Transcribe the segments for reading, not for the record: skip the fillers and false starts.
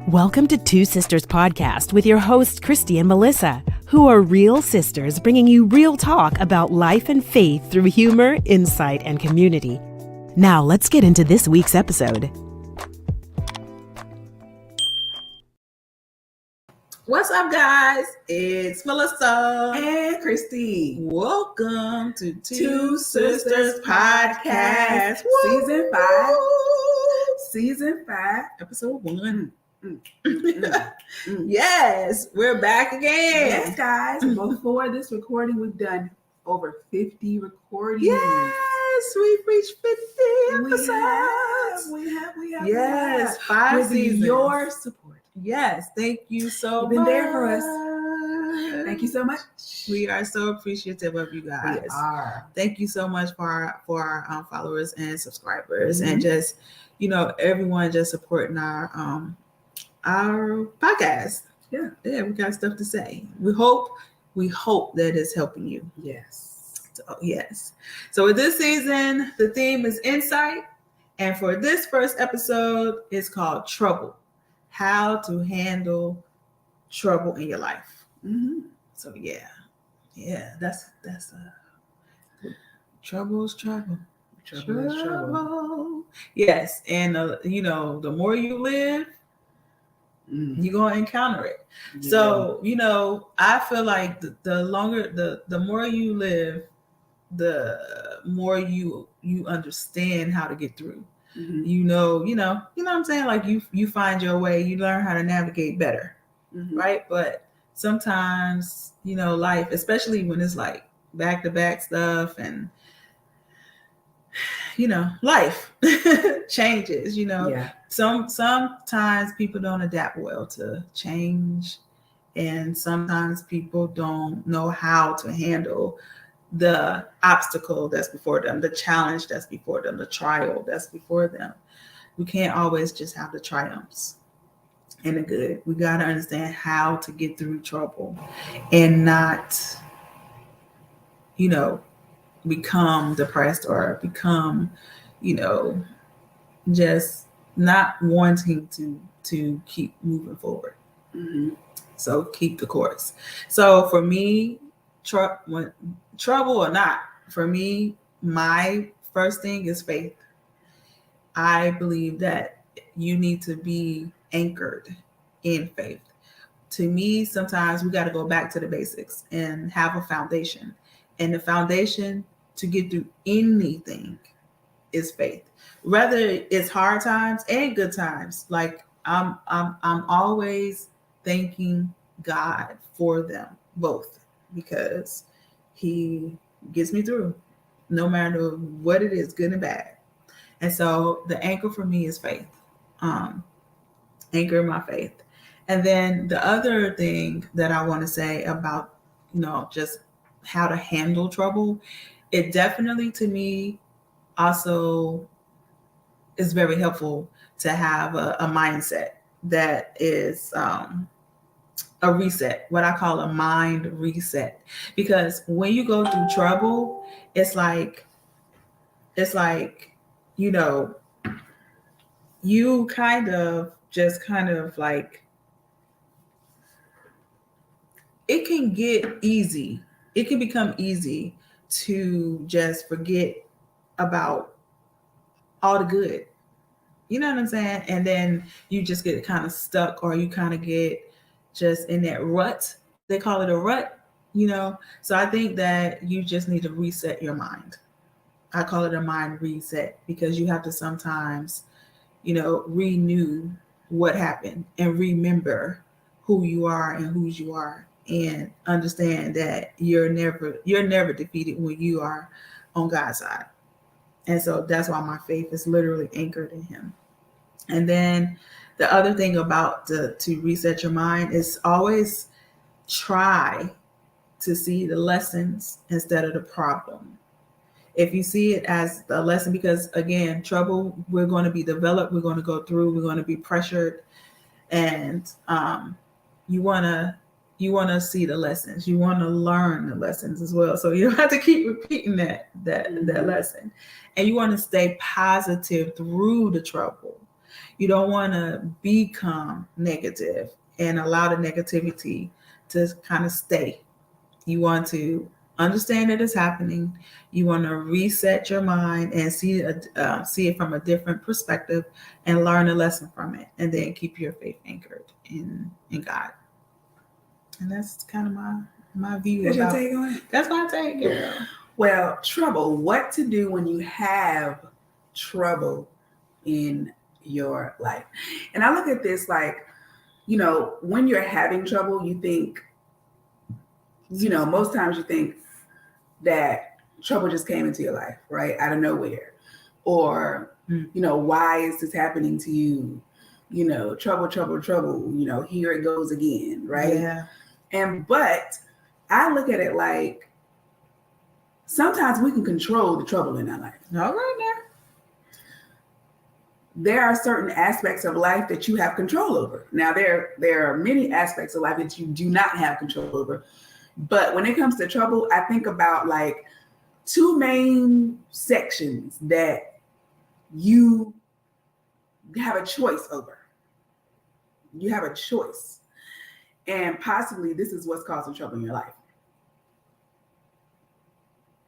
Welcome to Two Sisters Podcast with your hosts, Kristy and Melissa, who are real sisters bringing you real talk about life and faith through humor, insight, and community. Now, let's get into this week's episode. What's up, guys? It's Melissa and Kristy. Welcome to Two Sisters Podcast. Season 5, episode 1. Yes, we're back again. Yes, guys. Before this recording, we've done over 50 recordings. Yes, we've reached 50 episodes. We have. Yes, 5 with seasons. Your support. Yes, thank you so much. You've been there for us. Thank you so much. We are so appreciative of you guys. We are. Thank you so much for our followers and subscribers, and just everyone just supporting our podcast. Yeah, we got stuff to say. We hope that it's helping you. Yes. So with this season, the theme is insight, and for this first episode, it's called Trouble. How to handle trouble in your life. Mm-hmm. So that's trouble's trouble. Trouble. Yes, and the more you live, you're gonna encounter it. Yeah. So I feel like the more you live, the more you understand how to get through. Mm-hmm. You know what I'm saying? Like you find your way, you learn how to navigate better, right? But sometimes, life, especially when it's like back-to-back stuff and, life changes, Yeah. Sometimes people don't adapt well to change, and sometimes people don't know how to handle the obstacle that's before them, the challenge that's before them, the trial that's before them. We can't always just have the triumphs and the good. We got to understand how to get through trouble and not, become depressed or become, just not wanting to keep moving forward. Mm-hmm. So keep the course. So for me, trouble or not, for me, my first thing is faith. I believe that you need to be anchored in faith. To me, sometimes we got to go back to the basics and have a foundation. And the foundation to get through anything is faith. Whether it's hard times and good times, like I'm always thanking God for them both, because He gets me through no matter what it is, good and bad. And so the anchor for me is faith. Anchor my faith. And then the other thing that I want to say about, just how to handle trouble, it definitely, to me, also is very helpful to have a mindset that is a reset, what I call a mind reset. Because when you go through trouble, it's like, you kind of like, it can get easy. It can become easy to just forget about all the good. You know what I'm saying? And then you just get kind of stuck, or you kind of get just in that rut. They call it a rut, So I think that you just need to reset your mind. I call it a mind reset, because you have to sometimes, renew what happened and remember who you are and whose you are, and understand that you're never defeated when you are on God's side. And so that's why my faith is literally anchored in Him. And then the other thing about to reset your mind is always try to see the lessons instead of the problem. If you see it as the lesson, because again, trouble, we're going to be developed, we're going to go through, we're going to be pressured, and you want to see the lessons. You want to learn the lessons as well. So you don't have to keep repeating that lesson. And you want to stay positive through the trouble. You don't want to become negative and allow the negativity to kind of stay. You want to understand that it's happening. You want to reset your mind and see it from a different perspective and learn a lesson from it, and then keep your faith anchored in God. And that's kind of my view. That's your take on it? That's my take, girl. Well, trouble. What to do when you have trouble in your life? And I look at this like, when you're having trouble, you think, most times you think that trouble just came into your life, right? Out of nowhere. Or, why is this happening to you? Trouble, here it goes again, right? Yeah. But I look at it like sometimes we can control the trouble in our life. All right now. There are certain aspects of life that you have control over. Now, there are many aspects of life that you do not have control over. But when it comes to trouble, I think about like two main sections that you have a choice over. You have a choice. And possibly this is what's causing trouble in your life.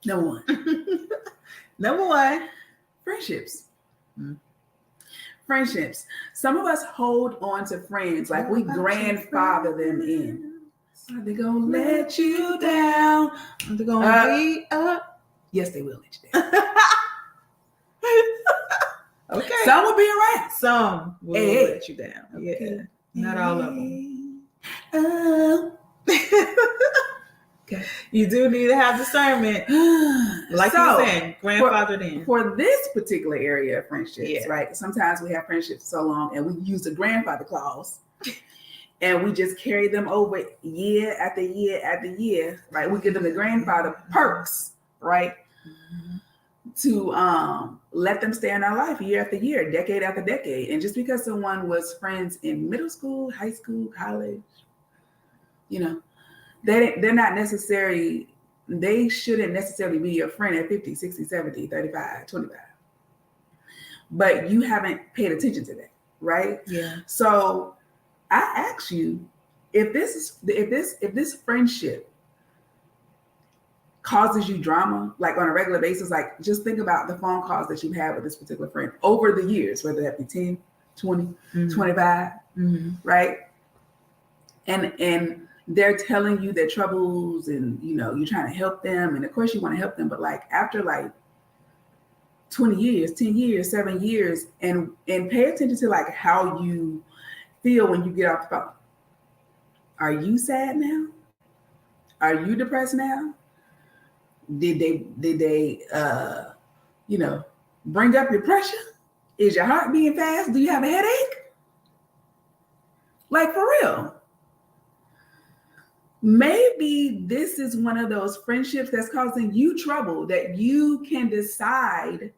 Number one. Friendships. Friendships. Some of us hold on to friends like we grandfather them in. Are they gonna let you down? Are they gonna be up? Yes, they will let you down. Okay. Some will be around. Some will let you down. Okay. Yeah. Not all of them. Okay. You do need to have discernment. Like you were saying, grandfathered in. For this particular area of friendships, right? Sometimes we have friendships so long and we use the grandfather clause and we just carry them over year after year after year, right? We give them the grandfather perks, right? To let them stay in our life year after year, decade after decade. And just because someone was friends in middle school, high school, college, they're not necessarily, they shouldn't necessarily be your friend at 50, 60, 70, 35, 25. But you haven't paid attention to that, right? Yeah. So I ask you, if this friendship causes you drama, like on a regular basis, like just think about the phone calls that you've had with this particular friend over the years, whether that be 10, 20, 25, right? And they're telling you their troubles and, you're trying to help them. And of course you want to help them, but like after like 20 years, 10 years, 7 years, and pay attention to like how you feel when you get off the phone. Are you sad now? Are you depressed now? Did they bring up your pressure? Is your heart beating fast? Do you have a headache? Like for real. Maybe this is one of those friendships that's causing you trouble that you can decide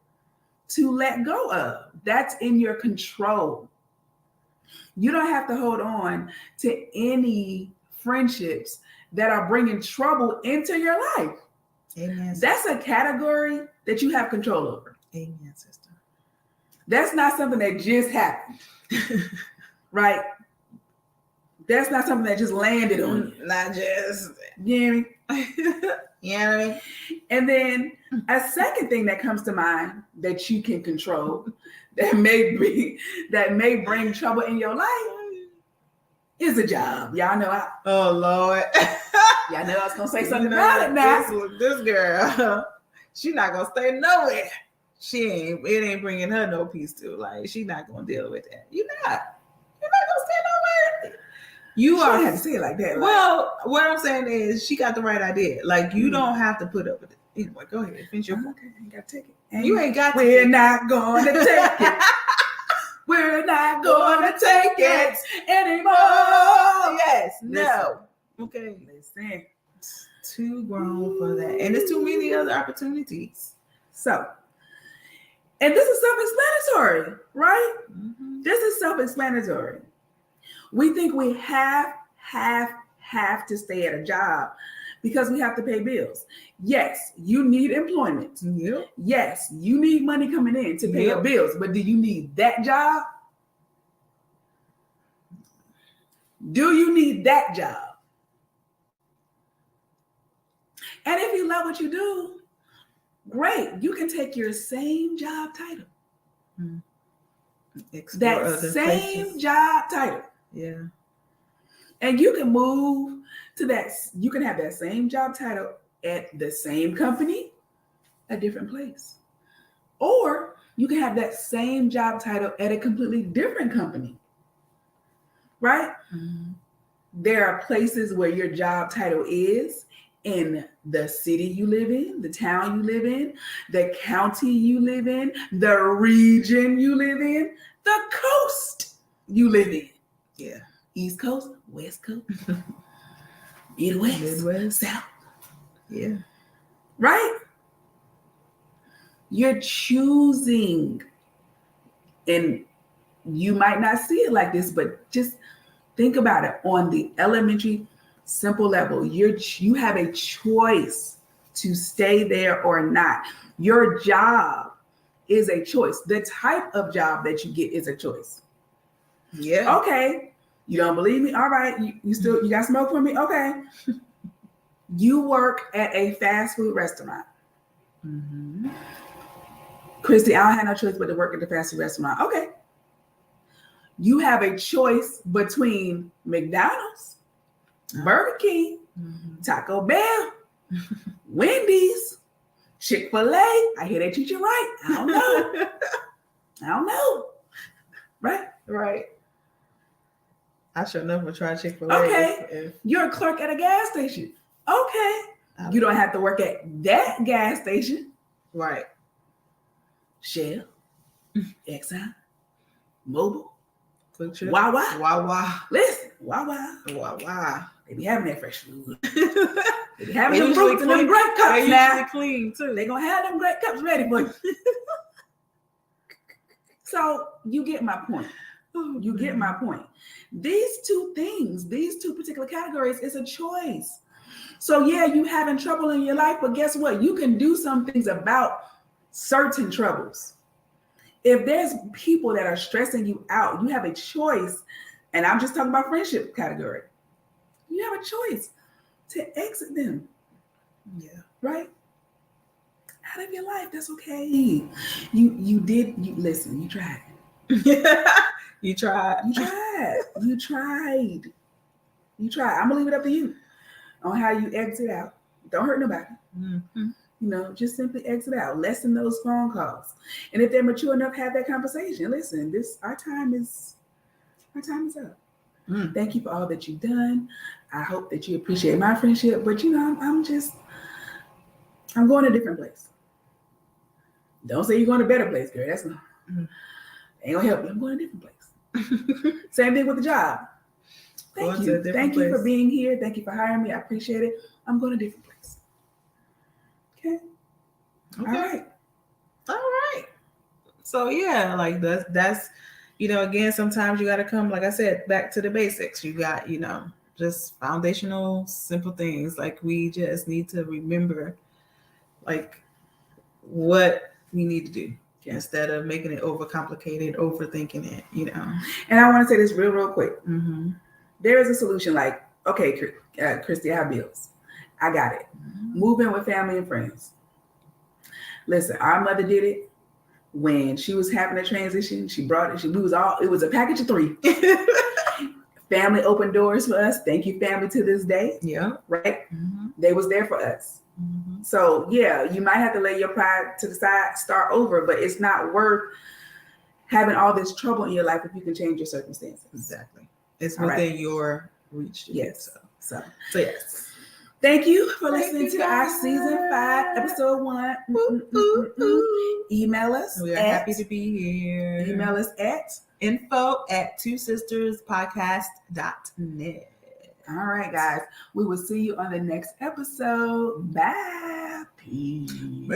to let go of. That's in your control. You don't have to hold on to any friendships that are bringing trouble into your life. Amen. That's a category that you have control over. Amen, sister. That's not something that just happened, right? That's not something that just landed on you. Not just. You know what I mean? You know what I mean? And then a second thing that comes to mind that you can control that may bring trouble in your life is a job. Y'all know oh Lord. Y'all know I was gonna say something about it now. This girl, she not gonna stay nowhere. It ain't bringing her no peace too. Like she not gonna deal with that. You're not gonna stay nowhere. You are have to say it like that. Well, what I'm saying is she got the right idea. Like you don't have to put up with it. Anyway, go ahead. Finish your point. Okay, I ain't gotta take it. You ain't got to. We're not gonna take it. We're not gonna take it anymore. Yes. Listen. No. Okay. Listen. It's too grown for that. And there's too many other opportunities. So, and this is self-explanatory, right? Mm-hmm. This is self-explanatory. We think we have to stay at a job because we have to pay bills. Yes, you need employment. Yep. Yes, you need money coming in to pay your bills. But do you need that job? Do you need that job? And if you love what you do, great. You can take your same job title. That same job title. Yeah. And you can move to that. You can have that same job title at the same company, a different place. Or you can have that same job title at a completely different company. Right? Mm-hmm. There are places where your job title is in the city you live in, the town you live in, the county you live in, the region you live in, the coast you live in. Yeah. East Coast, West Coast, Midwest, South. Yeah. Right? You're choosing. And you might not see it like this, but just think about it on the elementary, simple level. You have a choice to stay there or not. Your job is a choice. The type of job that you get is a choice. Yeah. Okay. You don't believe me? All right. You got smoke for me? Okay. You work at a fast food restaurant. Mm-hmm. Kristy, I don't have no choice but to work at the fast food restaurant. Okay. You have a choice between McDonald's, Burger King, Taco Bell, Wendy's, Chick-fil-A. I hear they treat you right. I don't know. I don't know. Right? Right. I sure enough will try Chick-fil-A. Okay. You're a clerk at a gas station. Okay. You don't have to work at that gas station. Right. Shell, Exxon, Mobil, Quick-Trip. Wawa. Listen, Wawa. They be having that fresh food. They be having them fruits and them grape cups they now. usually clean too. They gonna have them grape cups ready for you. So you get my point. You get my point. These two things, these two particular categories is a choice. So yeah, you having trouble in your life, but guess what? You can do some things about certain troubles. If there's people that are stressing you out, you have a choice. And I'm just talking about friendship category. You have a choice to exit them. Yeah. Right? Out of your life. That's okay. You listen, you tried. You tried. I'm gonna leave it up to you on how you exit out. Don't hurt nobody. Mm-hmm. You know, just simply exit out. Lessen those phone calls. And if they're mature enough, have that conversation. Listen, our time is up. Thank you for all that you've done. I hope that you appreciate my friendship, but you know, I'm going a different place. Don't say you're going to a better place, girl. That's not ain't gonna help you. I'm going a different place. Same thing with the job. Thank you for being here. Thank you for hiring me. I appreciate it. I'm going a different place. Okay. All right. So yeah, like that's again, sometimes you got to come, like I said, back to the basics. You got, just foundational, simple things. Like we just need to remember like what we need to do instead of making it overcomplicated, overthinking it, And I want to say this real quick. Mm-hmm. There is a solution like, okay, Kristy, I have bills. I got it. Mm-hmm. Move in with family and friends. Listen, our mother did it when she was having a transition. She brought it. It was a package of 3. Family opened doors for us. Thank you, family, to this day. Yeah. Right? Mm-hmm. They was there for us. Mm-hmm. So yeah, you might have to lay your pride to the side, start over, but it's not worth having all this trouble in your life if you can change your circumstances. Exactly. It's within your reach. Yes. So yes. Thank you for listening to our season 5, episode 1. Email us. We are happy to be here. Email us at info@twosisterspodcast.net. All right, guys. We will see you on the next episode. Bye. Peace.